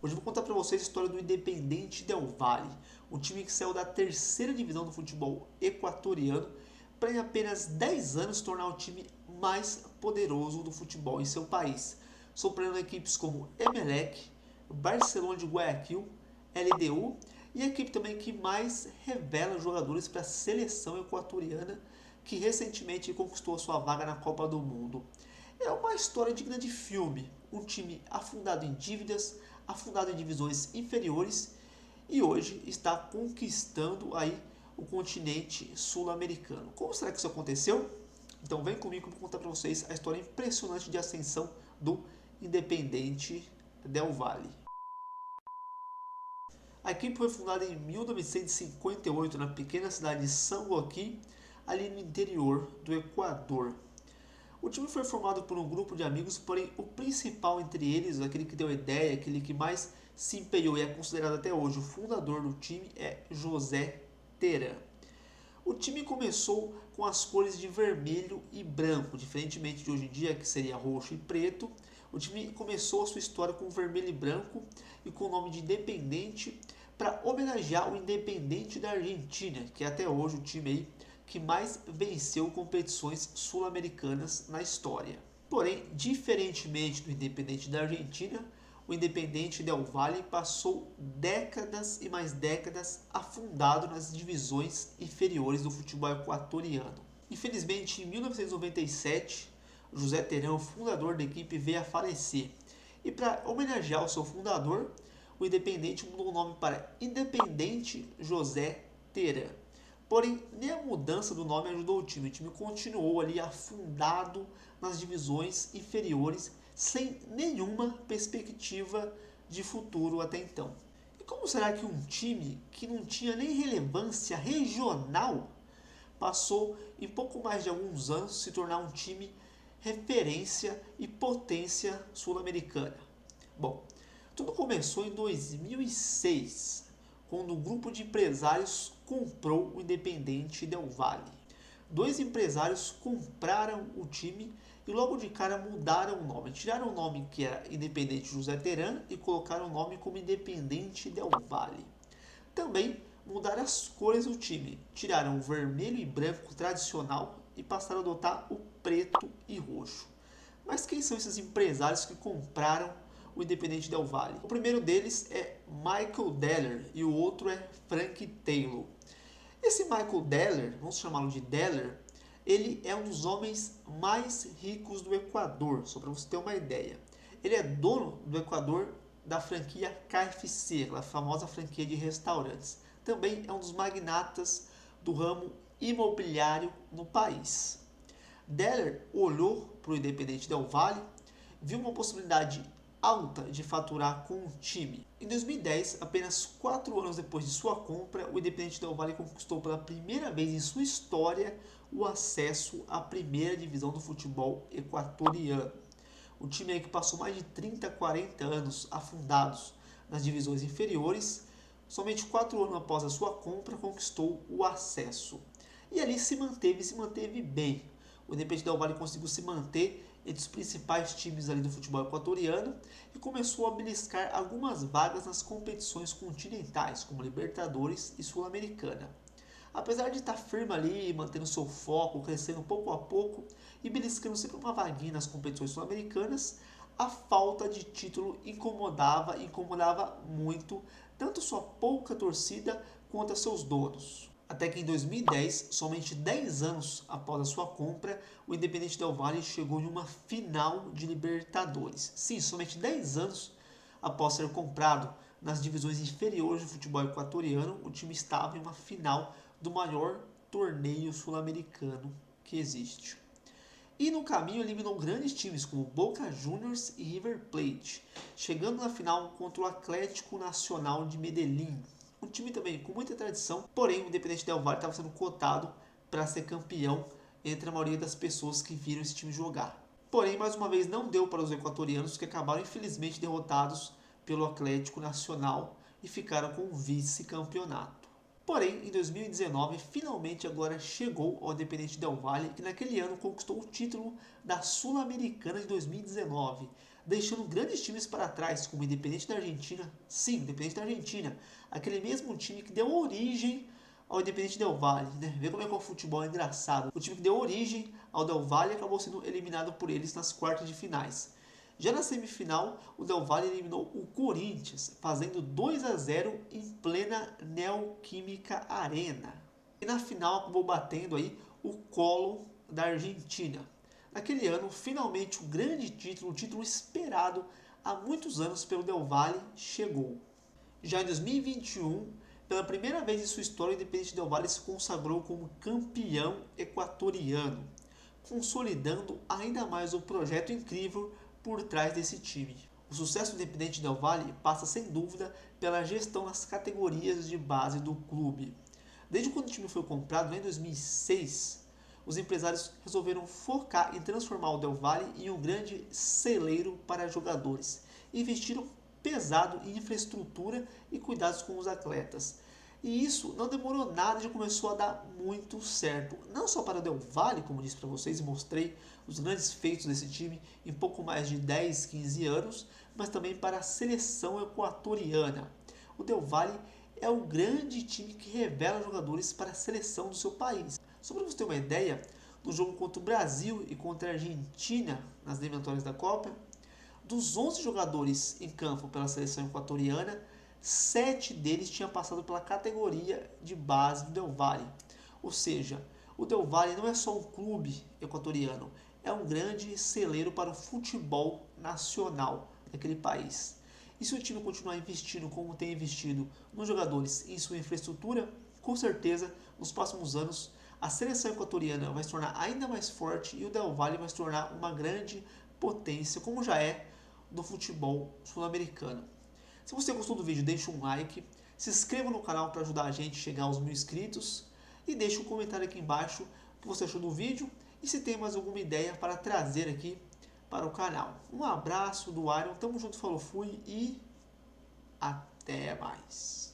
Hoje eu vou contar para vocês a história do Independente Del Valle, um time que saiu da terceira divisão do futebol equatoriano para em apenas 10 anos se tornar o time mais poderoso do futebol em seu país, superando equipes como Emelec, Barcelona de Guayaquil, LDU e a equipe também que mais revela jogadores para a seleção equatoriana, que recentemente conquistou a sua vaga na Copa do Mundo. É uma história digna de filme. Um time afundado em dívidas, afundado em divisões inferiores e hoje está conquistando aí o continente sul-americano. Como será que isso aconteceu? Então vem comigo que eu vou contar para vocês a história impressionante de ascensão do Independente Del Valle. A equipe foi fundada em 1958 na pequena cidade de São Joaquim, ali no interior do Equador. O time foi formado por um grupo de amigos, porém o principal entre eles, aquele que deu a ideia, aquele que mais se empenhou e é considerado até hoje o fundador do time, é José Teran. O time começou com as cores de vermelho e branco, diferentemente de hoje em dia, que seria roxo e preto. O time começou a sua história com vermelho e branco e com o nome de Independente, para homenagear o Independente da Argentina, que é até hoje o time aí que mais venceu competições sul-americanas na história. Porém, diferentemente do Independente da Argentina, o Independente Del Valle passou décadas e mais décadas afundado nas divisões inferiores do futebol equatoriano. Infelizmente, em 1997, José Terão, fundador da equipe, veio a falecer. E para homenagear o seu fundador, o Independente mudou o nome para Independente José Terán. Porém, nem a mudança do nome ajudou o time. O time continuou ali afundado nas divisões inferiores, sem nenhuma perspectiva de futuro até então. E como será que um time que não tinha nem relevância regional passou, em pouco mais de alguns anos, se tornar um time referência e potência sul-americana? Bom, tudo começou em 2006, quando um grupo de empresários comprou o Independente Del Valle. Dois empresários compraram o time e logo de cara mudaram o nome. Tiraram o nome que era Independente José Teran e colocaram o nome como Independente Del Valle. Também mudaram as cores do time. Tiraram o vermelho e branco tradicional e passaram a adotar o preto e roxo. Mas quem são esses empresários que compraram o Independente Del Valle? O primeiro deles é Michael Deller e o outro é Frank Taylor. Esse Michael Deller, vamos chamá-lo de Deller, ele é um dos homens mais ricos do Equador, só para você ter uma ideia. Ele é dono do Equador da franquia KFC, a famosa franquia de restaurantes. Também é um dos magnatas do ramo imobiliário no país. Deller olhou para o Independente Del Valle, viu uma possibilidade alta de faturar com o time. Em 2010, apenas 4 anos depois de sua compra, o Independente Del Valle conquistou pela primeira vez em sua história o acesso à primeira divisão do futebol equatoriano. O time que passou mais de 30, 40 anos afundados nas divisões inferiores, somente 4 anos após a sua compra, conquistou o acesso. E ali se manteve bem. O Independente Del Valle conseguiu se manter entre os principais times ali do futebol equatoriano e começou a beliscar algumas vagas nas competições continentais, como Libertadores e Sul-Americana. Apesar de estar firme ali, mantendo seu foco, crescendo pouco a pouco e beliscando sempre uma vaguinha nas competições sul-americanas, a falta de título incomodava muito tanto sua pouca torcida quanto a seus donos. Até que em 2010, somente 10 anos após a sua compra, o Independente Del Valle chegou em uma final de Libertadores. Sim, somente 10 anos após ser comprado nas divisões inferiores do futebol equatoriano, o time estava em uma final do maior torneio sul-americano que existe. E no caminho eliminou grandes times como Boca Juniors e River Plate, chegando na final contra o Atlético Nacional de Medellín. Um time também com muita tradição, porém o Independente Del Valle estava sendo cotado para ser campeão entre a maioria das pessoas que viram esse time jogar. Porém, mais uma vez, não deu para os equatorianos, que acabaram infelizmente derrotados pelo Atlético Nacional e ficaram com o vice-campeonato. Porém, em 2019, finalmente agora chegou ao Independente Del Valle, que naquele ano conquistou o título da Sul-Americana de 2019. deixando grandes times para trás, como o Independente da Argentina. Sim, Independente da Argentina, aquele mesmo time que deu origem ao Independente Del Valle, né? Vê como é que o futebol é engraçado. O time que deu origem ao Del Valle acabou sendo eliminado por eles nas quartas de finais. Já na semifinal, o Del Valle eliminou o Corinthians, fazendo 2-0 em plena Neoquímica Arena. E na final acabou batendo aí o Colo da Argentina. Naquele ano, finalmente o grande título, o título esperado há muitos anos pelo Del Valle, chegou. Já em 2021, pela primeira vez em sua história, o Independente Del Valle se consagrou como campeão equatoriano, consolidando ainda mais o projeto incrível por trás desse time. O sucesso do Independente Del Valle passa sem dúvida pela gestão nas categorias de base do clube. Desde quando o time foi comprado, em 2006, os empresários resolveram focar em transformar o Del Valle em um grande celeiro para jogadores. Investiram pesado em infraestrutura e cuidados com os atletas. E isso não demorou nada e já começou a dar muito certo. Não só para o Del Valle, como disse para vocês e mostrei os grandes feitos desse time em pouco mais de 10, 15 anos, mas também para a seleção equatoriana. O Del Valle é o grande time que revela jogadores para a seleção do seu país. Só para você ter uma ideia, no jogo contra o Brasil e contra a Argentina nas eliminatórias da Copa, dos 11 jogadores em campo pela seleção equatoriana, 7 deles tinham passado pela categoria de base do Del Valle. Ou seja, o Del Valle não é só um clube equatoriano, é um grande celeiro para o futebol nacional daquele país. E se o time continuar investindo como tem investido nos jogadores e em sua infraestrutura, com certeza, nos próximos anos, a seleção equatoriana vai se tornar ainda mais forte e o Del Valle vai se tornar uma grande potência, como já é do futebol sul-americano. Se você gostou do vídeo, deixe um like, se inscreva no canal para ajudar a gente a chegar aos 1000 inscritos e deixe um comentário aqui embaixo o que você achou do vídeo e se tem mais alguma ideia para trazer aqui para o canal. Um abraço do Iron, tamo junto, falou, fui e até mais.